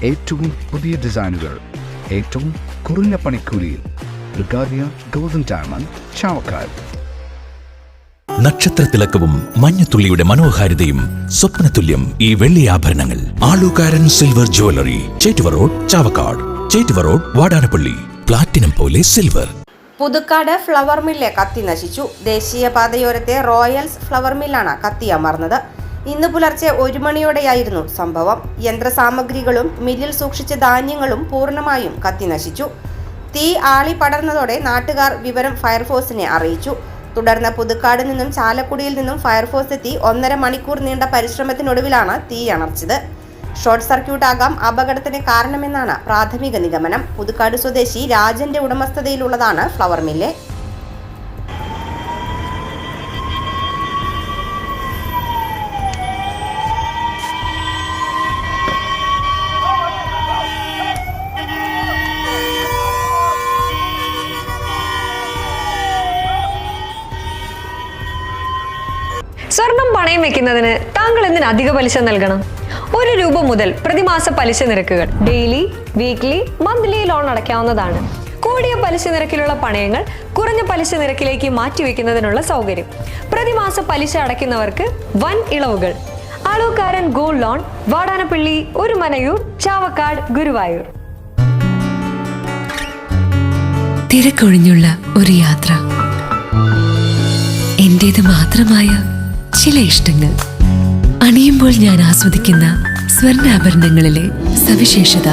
ഏറ്റവും പുതിയ ഡിസൈനുകൾ ഏറ്റവും കുറഞ്ഞ പണിക്കൂലിയിൽ ബ്രിഗാദിയ ഗോൾഡൻ ഡയമണ്ട് ചാവക്കാട്. നക്ഷത്രത്തിലക്കവും മഞ്ഞത്തുള്ളിയുടെ മനോഹാരിതയും സ്വപ്നതുല്യം ഈ വെള്ളി ആഭരണങ്ങൾ. Alukkaran silver jewellery, Chettuva road, Chavakkad. Chettuva road, Vadanappally. Platinum പോലെ സിൽവർ. പുതുക്കാട് ഫ്ലവർ മില്ല് കത്തി നശിച്ചു. ദേശീയപാതയോരത്തെ റോയൽസ് ഫ്ലവർ മില്ലാണ് കത്തിയമർന്നത്. ഇന്ന് പുലർച്ചെ 1 മണിയോടെയായിരുന്നു സംഭവം. യന്ത്രസാമഗ്രികളും മില്ലിൽ സൂക്ഷിച്ച ധാന്യങ്ങളും പൂർണ്ണമായും കത്തി നശിച്ചു. തീ ആളി പടർന്നതോടെ നാട്ടുകാർ വിവരം ഫയർഫോഴ്സിനെ അറിയിച്ചു. തുടർന്ന് പുതുക്കാട് നിന്നും ചാലക്കുടിയിൽ നിന്നും ഫയർഫോഴ്സ് എത്തി 1.5 മണിക്കൂർ നീണ്ട പരിശ്രമത്തിനൊടുവിലാണ് തീ അണർച്ചത്. ഷോർട്ട് സർക്യൂട്ട് ആകാം അപകടത്തിന് കാരണമെന്നാണ് പ്രാഥമിക നിഗമനം. പുതുക്കാട് സ്വദേശി രാജന്റെ ഉടമസ്ഥതയിലുള്ളതാണ് ഫ്ലവർ മില്ല്. സ്വർണം പണയം വെക്കുന്നതിന് താങ്കൾ എന്തിന് അധിക പലിശ നൽകണം? 1 രൂപ മുതൽ പ്രതിമാസ പലിശ നിരക്കുകൾ ഡെയിലി, വീക്ക്ലി, മന്ത്ലി ലോൺ അടയ്ക്കാവുന്നതാണ്. കൂടിയ പലിശ നിരക്കിലുള്ള പണയങ്ങൾ കുറഞ്ഞ പലിശ നിരക്കിലേക്ക് മാറ്റിവെക്കുന്നതിനുള്ള സൗകര്യം. പ്രതിമാസ പലിശ അടയ്ക്കുന്നവർക്ക് വൻ ഇളവുകൾ. Alukkaran gold loan, Vadanappally, Orumanayur, Chavakkad, Guruvayur. തിരക്കൊഴിഞ്ഞുള്ള ഒരു യാത്ര, എന്റേത് മാത്രമായ ചില ഇഷ്ടങ്ങൾ, അണിയുമ്പോൾ ഞാൻ ആസ്വദിക്കുന്ന സ്വർണ്ണാഭരണങ്ങളിലെ സവിശേഷത.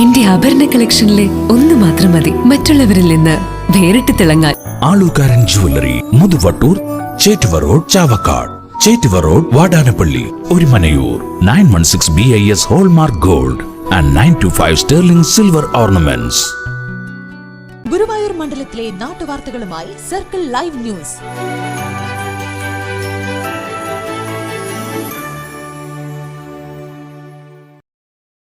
എന്റെ ആഭരണ കളക്ഷനിലെ ഒന്ന് മാത്രം മതി മറ്റുള്ളവരിൽ നിന്ന് വേറിട്ട് തിളങ്ങാൻ. Alukkaran jewellery, Muthuvattoor, Chettuva road, Chavakkad. Chettuva road, Vadanappally, Orumanayur. 916 BIS hallmark gold and 925 sterling silver ornaments. Guruvayur മണ്ഡലത്തിലെ നാട്ടുവാർത്തകളുമായി സർക്കിൾ ലൈവ് ന്യൂസ്.